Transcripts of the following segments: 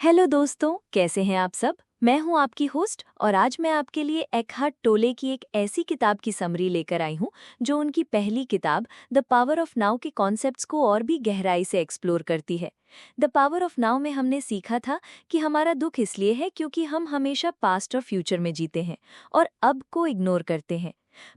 Hello दोस्तों, कैसे हैं आप सब। मैं हूं आपकी होस्ट और आज मैं आपके लिए एकहार्ट टोले की एक ऐसी किताब की समरी लेकर आई हूं जो उनकी पहली किताब द पावर ऑफ नाउ के कॉन्सेप्ट्स को और भी गहराई से एक्सप्लोर करती है। द पावर ऑफ नाउ में हमने सीखा था कि हमारा दुख इसलिए है क्योंकि हम हमेशा पास्ट और फ्यूचर में जीते हैं और अब को इग्नोर करते हैं।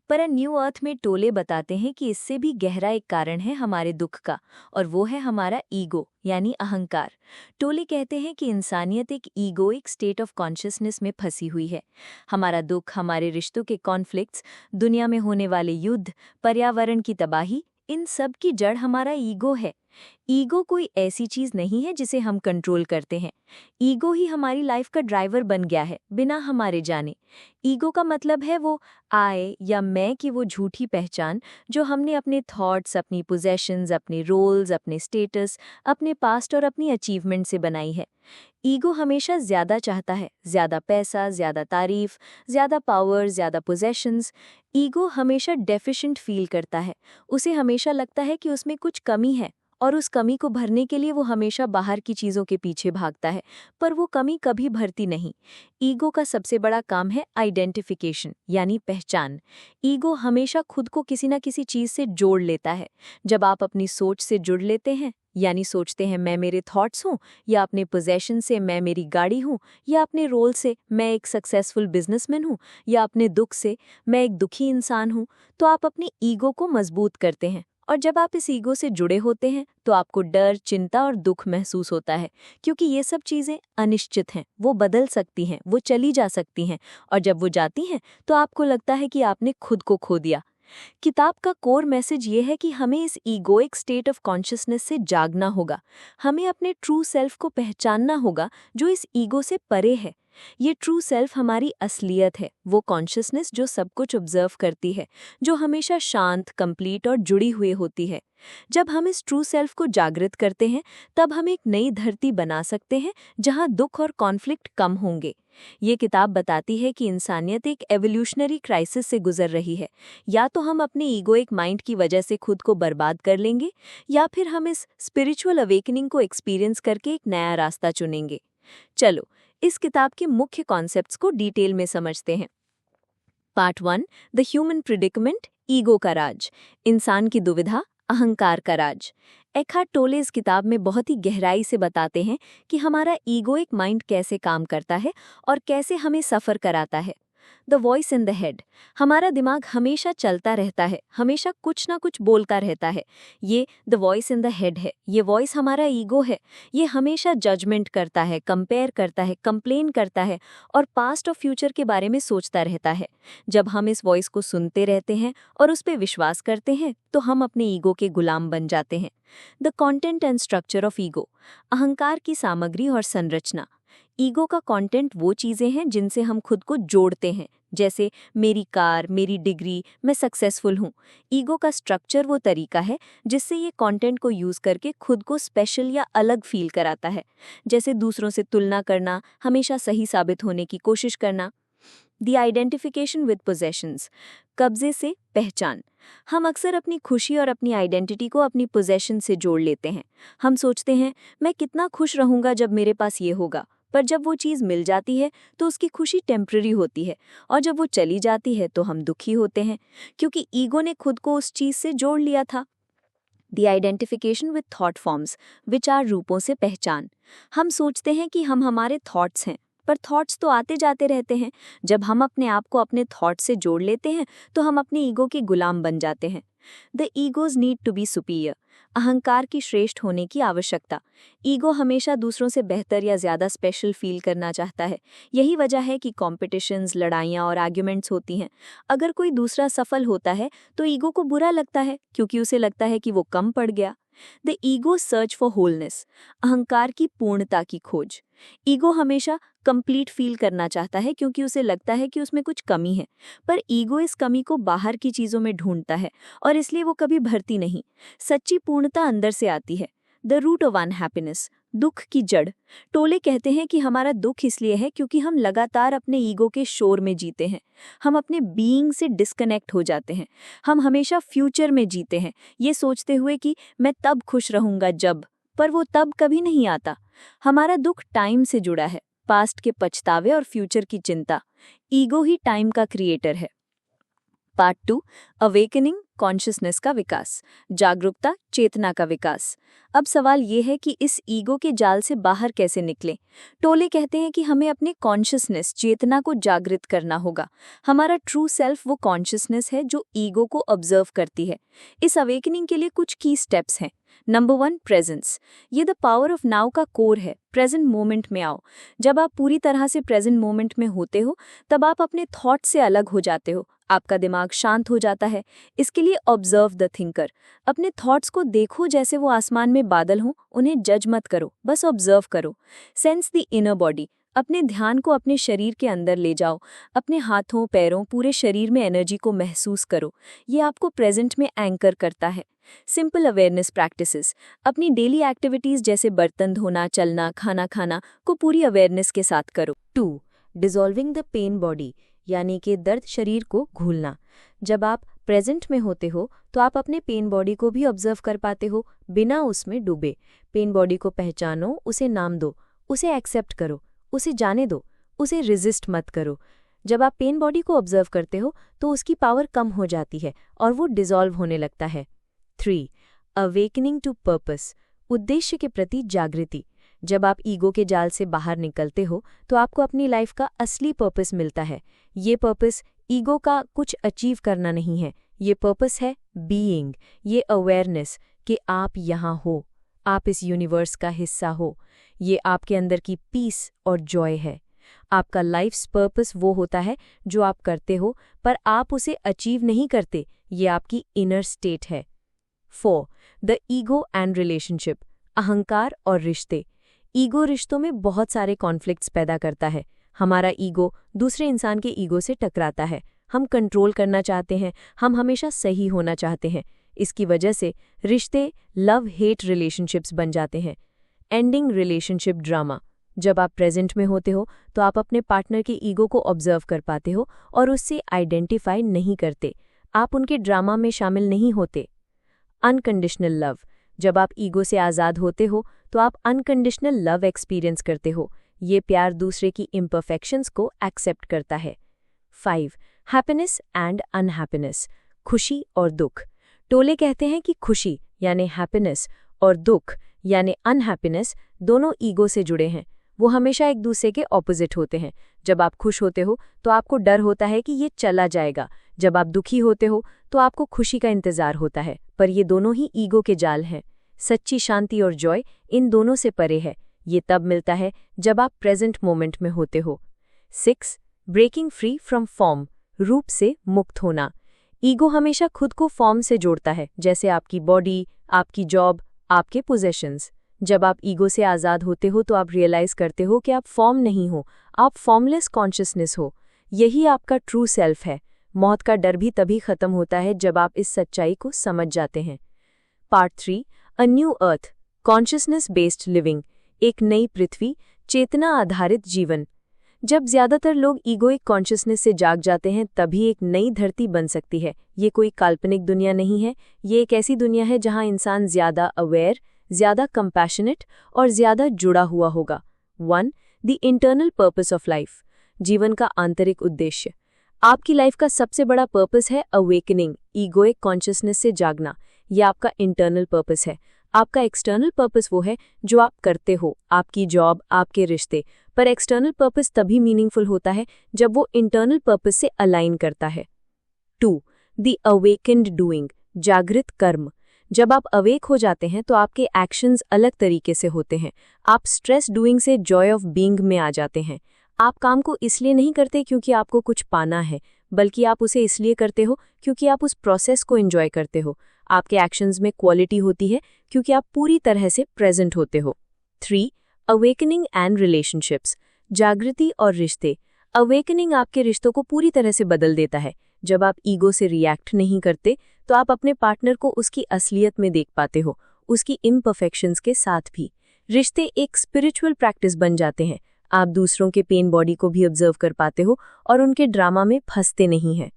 पर अ न्यू अर्थ में टोले बताते हैं कि इससे भी गहरा एक कारण है हमारे दुख का, और वो है हमारा ईगो यानी अहंकार। टोले कहते हैं कि इंसानियत एक ईगोइक स्टेट ऑफ कॉन्शियसनेस में फंसी हुई है। हमारा दुख, हमारे रिश्तों के कॉन्फ्लिक्ट्स, दुनिया में होने वाले युद्ध, पर्यावरण की तबाही, इन सब की जड़ हमारा ईगो है। ईगो कोई ऐसी चीज नहीं है जिसे हम कंट्रोल करते हैं। ईगो ही हमारी लाइफ का ड्राइवर बन गया है बिना हमारे जाने। ईगो का मतलब है वो आय या मैं की वो झूठी पहचान जो हमने अपने थॉट्स, अपनी पोजेशंस, अपने रोल्स, अपने स्टेटस, अपने पास्ट और अपनी अचीवमेंट से बनाई है। ईगो हमेशा ज्यादा चाहता है, ज्यादा पैसा, ज्यादा तारीफ, ज्यादा पावर, ज्यादा पोजेशंस। ईगो हमेशा डेफिशिएंट फील करता है। उसे हमेशा लगता है कि उसमें कुछ कमी है और उस कमी को भरने के लिए वो हमेशा बाहर की चीजों के पीछे भागता है, पर वो कमी कभी भरती नहीं। ईगो का सबसे बड़ा काम है आइडेंटिफिकेशन यानी पहचान। ईगो हमेशा खुद को किसी न किसी चीज से जोड़ लेता है। जब आप अपनी सोच से जुड़ लेते हैं, यानी सोचते हैं मैं मेरे थॉट्स हूँ, या अपने पोजेशन से मैं मेरी गाड़ी हूँ, या अपने रोल से मैं एक सक्सेसफुल बिजनेसमैन हूँ, या अपने दुख से मैं एक दुखी इंसान हूँ, तो आप अपनी ईगो को मजबूत करते हैं। और जब आप इस ईगो से जुड़े होते हैं तो आपको डर, चिंता और दुख महसूस होता है, क्योंकि ये सब चीजें अनिश्चित हैं, वो बदल सकती हैं, वो चली जा सकती हैं, और जब वो जाती हैं तो आपको लगता है कि आपने खुद को खो दिया। किताब का कोर मैसेज ये है कि हमें इस ईगोइक स्टेट ऑफ कॉन्शियसनेस से जागना होगा। हमें अपने ट्रू सेल्फ को पहचानना होगा जो इस ईगो से परे है। ये ट्रू सेल्फ हमारी असलियत है, वो कॉन्शियसनेस जो सब कुछ ऑब्जर्व करती है, जो हमेशा शांत, कंप्लीट और जुड़ी हुई होती है। जब हम इस ट्रू सेल्फ को जागृत करते हैं तब हम एक नई धरती बना सकते हैं जहां दुख और कॉन्फ्लिक्ट कम होंगे। ये किताब बताती है कि इंसानियत एक एवोल्यूशनरी क्राइसिस से गुजर रही है। या तो हम अपने ईगोइक माइंड की वजह से खुद को बर्बाद कर लेंगे, या फिर हम इस स्पिरिचुअल अवेकनिंग को एक्सपीरियंस करके एक नया रास्ता चुनेंगे। चलो, इस किताब के मुख्य कॉन्सेप्ट्स को डिटेल में समझते हैं। पार्ट 1, द ह्यूमन प्रिडिकमेंट, ईगो का राज, इंसान की दुविधा, अहंकार का राज। एकहार्ट टोले इस किताब में बहुत ही गहराई से बताते हैं कि हमारा ईगोइक माइंड कैसे काम करता है और कैसे हमें सफ़र कराता है। The voice in the head, हमारा दिमाग हमेशा चलता रहता है, हमेशा कुछ ना कुछ बोलता रहता है। ये the voice in the head है, ये वॉइस हमारा ईगो है। ये हमेशा जजमेंट करता है, कंपेयर करता है, कंप्लेन करता है और पास्ट और फ्यूचर के बारे में सोचता रहता है। जब हम इस वॉइस को सुनते रहते हैं और उस पर विश्वास करते हैं तो हम अपने ईगो के गुलाम बन जाते हैं। The content and structure of ego, अहंकार की सामग्री और संरचना। ईगो का कंटेंट वो चीजें हैं जिनसे हम खुद को जोड़ते हैं, जैसे मेरी कार, मेरी डिग्री, मैं सक्सेसफुल हूँ। ईगो का स्ट्रक्चर वो तरीका है जिससे ये कंटेंट को यूज करके खुद को स्पेशल या अलग फील कराता है, जैसे दूसरों से तुलना करना, हमेशा सही साबित होने की कोशिश करना। द आइडेंटिफिकेशन विद पोजेशंस, कब्जे से पहचान। हम अक्सर अपनी खुशी और अपनी आइडेंटिटी को अपनी पोजेशन से जोड़ लेते हैं। हम सोचते हैं मैं कितना खुश रहूंगा जब मेरे पास ये होगा, पर जब वो चीज़ मिल जाती है तो उसकी खुशी टेम्पररी होती है, और जब वो चली जाती है तो हम दुखी होते हैं, क्योंकि ईगो ने खुद को उस चीज़ से जोड़ लिया था। The identification with thought forms, विचार रूपों से पहचान। हम सोचते हैं कि हम हमारे थॉट्स हैं, पर थॉट्स तो आते जाते रहते हैं। जब हम अपने आप को अपने थॉट से जोड़ लेते हैं तो हम अपने ईगो के गुलाम बन जाते हैं। The egos need to be superior, अहंकार की श्रेष्ठ होने की आवश्यकता। ईगो हमेशा दूसरों से बेहतर या ज्यादा स्पेशल फील करना चाहता है। यही वजह है कि कॉम्पिटिशन्स, लड़ाइयाँ और आर्ग्यूमेंट्स होती हैं। अगर कोई दूसरा सफल होता है तो ईगो को बुरा लगता है, क्योंकि उसे लगता है कि वो कम पड़ गया। The ego search for wholeness, अहंकार की पूर्णता की खोज। ईगो हमेशा कंप्लीट फील करना चाहता है, क्योंकि उसे लगता है कि उसमें कुछ कमी है, पर ईगो इस कमी को बाहर की चीजों में ढूंढता है और इसलिए वो कभी भरती नहीं। सच्ची पूर्णता अंदर से आती है। द रूट ऑफ अनहैप्पीनेस, दुख की जड़। टोले कहते हैं कि हमारा दुख इसलिए है क्योंकि हम लगातार अपने ईगो के शोर में जीते हैं। हम अपने बीइंग से डिस्कनेक्ट हो जाते हैं। हम हमेशा फ्यूचर में जीते हैं, ये सोचते हुए कि मैं तब खुश रहूंगा जब, पर वो तब कभी नहीं आता। हमारा दुख टाइम से जुड़ा है, पास्ट के पछतावे और फ्यूचर की चिंता। ईगो ही टाइम का क्रिएटर है। पार्ट 2, अवेकनिंग, कॉन्शियसनेस का विकास, जागरूकता, चेतना का विकास। अब सवाल ये है कि इस ईगो के जाल से बाहर कैसे निकलें। टोले कहते हैं कि हमें अपने कॉन्शियसनेस, चेतना को जागृत करना होगा। हमारा ट्रू सेल्फ वो कॉन्शियसनेस है जो ईगो को ऑब्जर्व करती है। इस अवेकनिंग के लिए कुछ की स्टेप्स हैं। Number 1, presence. ये द पावर ऑफ नाउ का कोर है। प्रेजेंट मोमेंट में आओ। जब आप पूरी तरह से प्रेजेंट मोमेंट में होते हो, तब आप अपने थॉट से अलग हो जाते हो। आपका दिमाग शांत हो जाता है। इसके लिए ऑब्जर्व द थिंकर। अपने थॉट्स को देखो जैसे वो आसमान में बादल हों, उन्हें जज मत करो, बस ऑब्जर्व करो। Sense the inner body. अपने ध्यान को अपने शरीर के अंदर ले जाओ। अपने हाथों, पैरों, पूरे शरीर में एनर्जी को महसूस करो। ये आपको प्रेजेंट में एंकर करता है। Simple awareness practices. अपनी डेली एक्टिविटीज जैसे बर्तन धोना, चलना, खाना खाना को पूरी अवेयरनेस के साथ करो। 2, डिसॉल्विंग द पेन बॉडी, यानी कि दर्द शरीर को घूलना। जब आप प्रेजेंट में होते हो तो आप अपने पेन बॉडी को भी ऑब्जर्व कर पाते हो, बिना उसमें डूबे। पेन बॉडी को पहचानो, उसे नाम दो, उसे एक्सेप्ट करो, उसे जाने दो, उसे रेजिस्ट मत करो। जब आप पेन बॉडी को ऑब्जर्व करते हो तो उसकी पावर कम हो जाती है और वो डिसॉल्व होने लगता है। 3, अवेकनिंग टू पर्पस, उद्देश्य के प्रति जागृति। जब आप ईगो के जाल से बाहर निकलते हो तो आपको अपनी लाइफ का असली पर्पस मिलता है। ये पर्पस ईगो का कुछ अचीव करना नहीं है, ये पर्पस है बीइंग, ये अवेयरनेस कि आप यहाँ हो, आप इस यूनिवर्स का हिस्सा हो। ये आपके अंदर की पीस और जॉय है। आपका लाइफ्स पर्पस वो होता है जो आप करते हो पर आप उसे अचीव नहीं करते, ये आपकी इनर स्टेट है। 4, द ईगो एंड रिलेशनशिप, अहंकार और रिश्ते। ईगो रिश्तों में बहुत सारे कॉन्फ्लिक्ट्स पैदा करता है। हमारा ईगो दूसरे इंसान के ईगो से टकराता है। हम कंट्रोल करना चाहते हैं, हम हमेशा सही होना चाहते हैं। इसकी वजह से रिश्ते लव हेट रिलेशनशिप्स बन जाते हैं। Ending relationship drama. जब आप प्रेजेंट में होते हो तो आप अपने पार्टनर के ईगो को ऑब्जर्व कर पाते हो और उससे आइडेंटिफाई नहीं करते। आप उनके ड्रामा में शामिल नहीं होते। Unconditional love. जब आप ईगो से आज़ाद होते हो तो आप अनकंडीशनल लव एक्सपीरियंस करते हो। ये प्यार दूसरे की इम्परफेक्शंस को एक्सेप्ट करता है। 5, हैप्पीनेस एंड अनहैप्पीनेस, खुशी और दुख। टोले कहते हैं कि खुशी यानी हैप्पीनेस और दुख यानी अनहैप्पीनेस दोनों ईगो से जुड़े हैं। वो हमेशा एक दूसरे के ऑपोजिट होते हैं। जब आप खुश होते हो तो आपको डर होता है कि ये चला जाएगा। जब आप दुखी होते हो तो आपको खुशी का इंतजार होता है, पर ये दोनों ही ईगो के जाल हैं। सच्ची शांति और जॉय इन दोनों से परे है। ये तब मिलता है जब आप प्रेजेंट मोमेंट में होते हो। 6, ब्रेकिंग फ्री फ्रॉम फॉर्म, रूप से मुक्त होना। ईगो हमेशा खुद को फॉर्म से जोड़ता है, जैसे आपकी बॉडी, आपकी जॉब, आपके पोजेशंस। जब आप ईगो से आज़ाद होते हो तो आप रियलाइज करते हो कि आप फॉर्म नहीं हो, आप फॉर्मलेस कॉन्शियसनेस हो। यही आपका ट्रू सेल्फ है। मौत का डर भी तभी खत्म होता है जब आप इस सच्चाई को समझ जाते हैं। Part 3, a new earth, consciousness based living, एक नई पृथ्वी, चेतना आधारित जीवन। जब ज्यादातर लोग ईगोइक कॉन्शियसनेस से जाग जाते हैं तभी एक नई धरती बन सकती है। ये कोई काल्पनिक दुनिया नहीं है, ये एक ऐसी दुनिया है जहां इंसान ज्यादा अवेयर, ज्यादा कंपैशनेट और ज्यादा जुड़ा हुआ होगा। 1, the internal purpose of life, जीवन का आंतरिक उद्देश्य। आपकी लाइफ का सबसे बड़ा पर्पस है अवेकनिंग, ईगोइक कॉन्शियसनेस से जागना। यह आपका इंटरनल पर्पस है। आपका एक्सटर्नल पर्पस वो है जो आप करते हो, आपकी जॉब, आपके रिश्ते। पर एक्सटर्नल पर्पस तभी मीनिंगफुल होता है जब वो इंटरनल पर्पस से अलाइन करता है। 2, द अवेकेंड डूइंग, जागृत कर्म। जब आप अवेक हो जाते हैं तो आपके एक्शंस अलग तरीके से होते हैं। आप स्ट्रेस डूइंग से जॉय ऑफ बीइंग में आ जाते हैं। आप काम को इसलिए नहीं करते क्योंकि आपको कुछ पाना है, बल्कि आप उसे इसलिए करते हो क्योंकि आप उस प्रोसेस को एंजॉय करते हो। आपके एक्शंस में क्वालिटी होती है क्योंकि आप पूरी तरह से प्रेजेंट होते हो। 3, अवेकनिंग एंड रिलेशनशिप्स, जागृति और रिश्ते। अवेकनिंग आपके रिश्तों को पूरी तरह से बदल देता है। जब आप ईगो से रिएक्ट नहीं करते तो आप अपने पार्टनर को उसकी असलियत में देख पाते हो, उसकी इम्परफेक्शंस के साथ भी। रिश्ते एक स्पिरिचुअल प्रैक्टिस बन जाते हैं। आप दूसरों के पेन बॉडी को भी ऑब्जर्व कर पाते हो और उनके ड्रामा में फंसते नहीं हैं।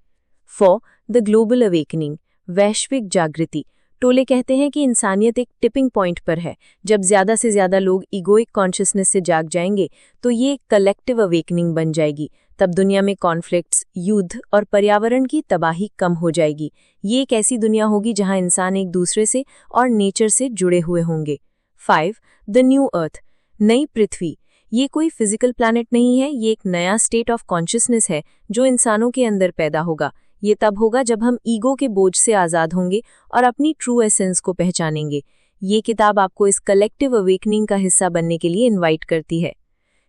4, द ग्लोबल अवेकनिंग, वैश्विक जागृति। टोले कहते हैं कि इंसानियत एक टिपिंग पॉइंट पर है। जब ज़्यादा से ज़्यादा लोग ईगोइक कॉन्शियसनेस से जाग जाएंगे तो ये एक कलेक्टिव अवेकनिंग बन जाएगी। तब दुनिया में कॉन्फ्लिक्ट्स, युद्ध और पर्यावरण की तबाही कम हो जाएगी। ये एक ऐसी दुनिया होगी जहां इंसान एक दूसरे से और नेचर से जुड़े हुए होंगे। 5. द न्यू अर्थ, नई पृथ्वी। ये कोई फिजिकल प्लैनेट नहीं है, ये एक नया स्टेट ऑफ कॉन्शियसनेस है जो इंसानों के अंदर पैदा होगा। ये तब होगा जब हम ईगो के बोझ से आज़ाद होंगे और अपनी ट्रू एसेंस को पहचानेंगे। ये किताब आपको इस कलेक्टिव अवेकनिंग का हिस्सा बनने के लिए इनवाइट करती है।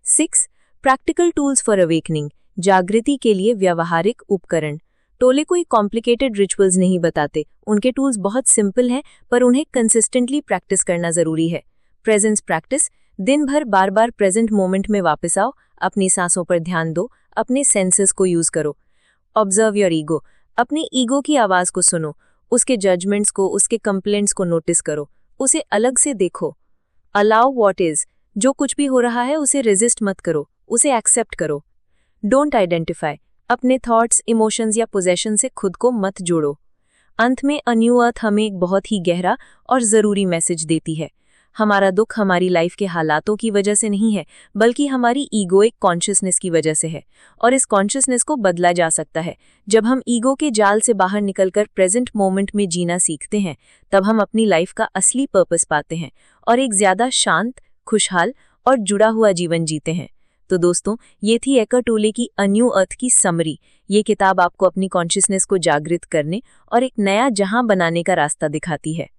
6. प्रैक्टिकल टूल्स फॉर अवेकनिंग, जागृति के लिए व्यावहारिक उपकरण। टोले कोई कॉम्प्लिकेटेड रिचुअल्स नहीं बताते, उनके टूल्स बहुत सिंपल हैं, पर उन्हें कंसिस्टेंटली प्रैक्टिस करना जरूरी है। प्रेजेंस प्रैक्टिस, दिन भर बार बार प्रेजेंट मोमेंट में वापस आओ, अपनी सांसों पर ध्यान दो, अपने सेंसेस को यूज करो। ऑब्जर्व योर ईगो, अपने ईगो की आवाज को सुनो, उसके जजमेंट्स को, उसके कंप्लेंट्स को नोटिस करो, उसे अलग से देखो। अलाउ व्हाट इज, जो कुछ भी हो रहा है उसे रेजिस्ट मत करो, उसे एक्सेप्ट करो। डोंट आइडेंटिफाई, अपने थॉट्स, इमोशंस या पोजेशन से खुद को मत जोड़ो। अंत में अ न्यू अर्थ हमें एक बहुत ही गहरा और ज़रूरी मैसेज देती है। हमारा दुख हमारी लाइफ के हालातों की वजह से नहीं है, बल्कि हमारी ईगोइक कॉन्शियसनेस की वजह से है। और इस कॉन्शियसनेस को बदला जा सकता है जब हम ईगो के जाल से बाहर निकलकर प्रेजेंट मोमेंट में जीना सीखते हैं। तब हम अपनी लाइफ का असली पर्पस पाते हैं और एक ज़्यादा शांत, खुशहाल और जुड़ा हुआ जीवन जीते हैं। तो दोस्तों, ये थी एकर्ट टोले की अ न्यू अर्थ की समरी। ये किताब आपको अपनी कॉन्शियसनेस को जागृत करने और एक नया जहां बनाने का रास्ता दिखाती है।